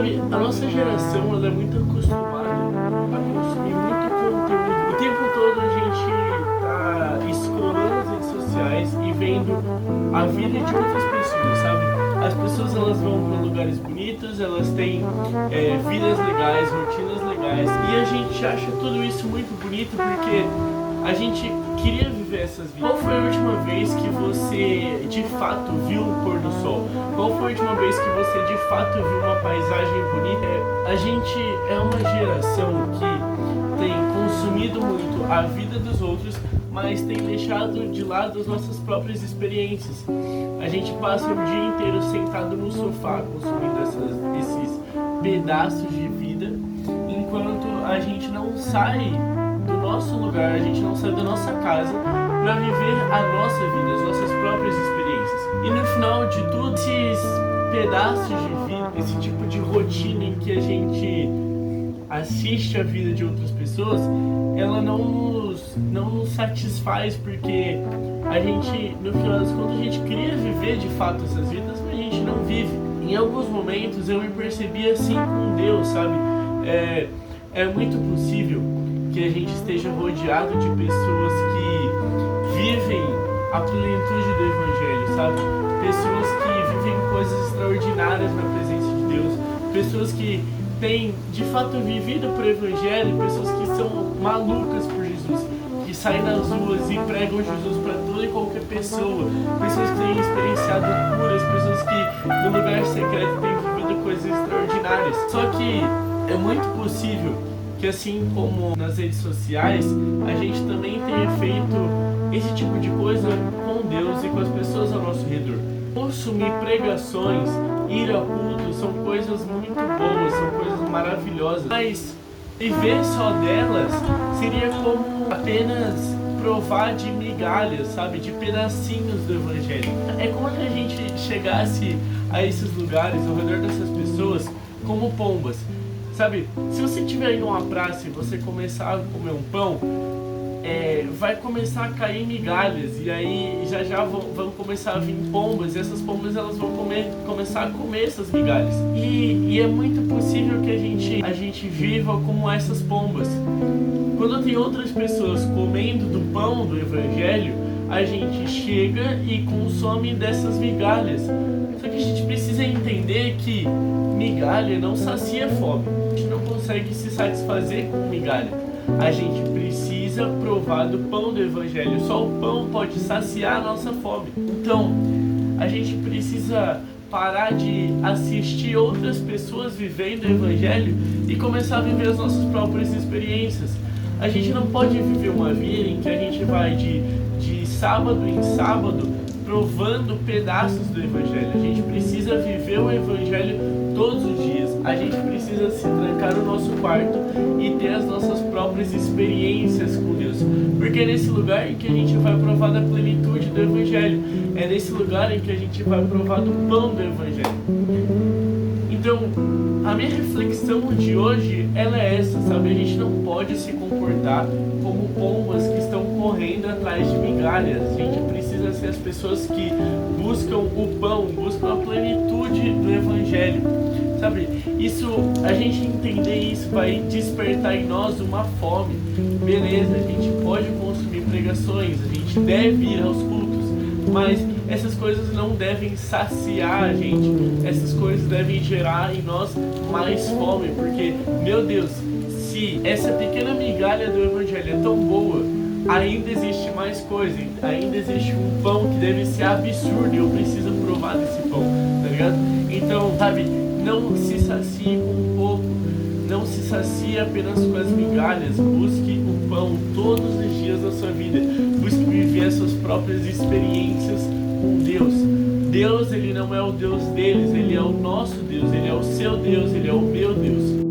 Sabe, a nossa geração ela é muito acostumada a consumir muito conteúdo. O tempo todo a gente tá scrollando as redes sociais e vendo a vida de outras pessoas, sabe? As pessoas elas vão para lugares bonitos, elas têm vidas legais, rotinas legais, e a gente acha tudo isso muito bonito porque a gente queria viver essas vidas. Qual foi a última vez que você de fato viu o pôr do sol? Qual foi a última vez que você de fato viu uma paisagem bonita? A gente é uma geração que tem consumido muito a vida dos outros, mas tem deixado de lado as nossas próprias experiências. A gente passa o dia inteiro sentado no sofá consumindo esses pedaços de vida, enquanto a gente não sai do nosso lugar, a gente não sai da nossa casa para viver a nossa vida, as nossas próprias experiências. E no final de tudo, esses pedaços de vida, esse tipo de rotina em que a gente assiste a vida de outras pessoas, ela não nos satisfaz, porque a gente, no final das contas, a gente queria viver de fato essas vidas, mas a gente não vive. Em alguns momentos eu me percebi assim com Deus, sabe? É muito possível que a gente esteja rodeado de pessoas que vivem a plenitude do Evangelho, sabe? Pessoas que vivem coisas extraordinárias na presença de Deus, pessoas que têm de fato vivido por Evangelho, pessoas que são malucas por Jesus, que saem nas ruas e pregam Jesus para toda e qualquer pessoa, pessoas que têm experienciado curas, pessoas que no lugar secreto têm vivido coisas extraordinárias. Só que é muito possível que, assim como nas redes sociais, a gente também tenha feito esse tipo de coisa com Deus e com as pessoas ao nosso redor. Consumir pregações, ir a cultos, são coisas muito boas, são coisas maravilhosas, mas viver só delas seria como apenas provar de migalhas, sabe, de pedacinhos do Evangelho. É como se a gente chegasse a esses lugares, ao redor dessas pessoas, como pombas. Sabe, se você estiver em uma praça e você começar a comer um pão, vai começar a cair migalhas, e aí já vão começar a vir pombas, e essas pombas elas vão começar a comer essas migalhas. E é muito possível que a gente viva como essas pombas. Quando tem outras pessoas comendo do pão do Evangelho, a gente chega e consome dessas migalhas. Só que a gente precisa entender que migalha não sacia fome. A gente não consegue se satisfazer com migalha. A gente precisa provar do pão do Evangelho. Só o pão pode saciar a nossa fome. Então, a gente precisa parar de assistir outras pessoas vivendo o Evangelho e começar a viver as nossas próprias experiências. A gente não pode viver uma vida em que a gente vai de sábado em sábado provando pedaços do Evangelho. A gente precisa viver o Evangelho todos os dias. A gente precisa se trancar no nosso quarto e ter as nossas próprias experiências com Deus. Porque é nesse lugar em que a gente vai provar da plenitude do Evangelho. É nesse lugar em que a gente vai provar do pão do Evangelho. Então, a minha reflexão de hoje, ela é essa, sabe? A gente não pode se comportar como pombas que estão correndo atrás de migalhas. A gente precisa ser as pessoas que buscam o pão, buscam a plenitude do Evangelho, sabe? A gente entender isso vai despertar em nós uma fome. Beleza, a gente pode consumir pregações, a gente deve ir aos cultos, mas essas coisas não devem saciar a gente. Essas coisas devem gerar em nós mais fome, porque, meu Deus, se essa pequena migalha do Evangelho é tão boa, ainda existe mais coisa, ainda existe um pão que deve ser absurdo e eu preciso provar desse pão, tá ligado? Então, sabe, não se sacie com pouco, não se sacie apenas com as migalhas, busque o pão todos os dias da sua vida, busque viver as suas próprias experiências com Deus. Deus, ele não é o Deus deles, ele é o nosso Deus, ele é o seu Deus, ele é o meu Deus.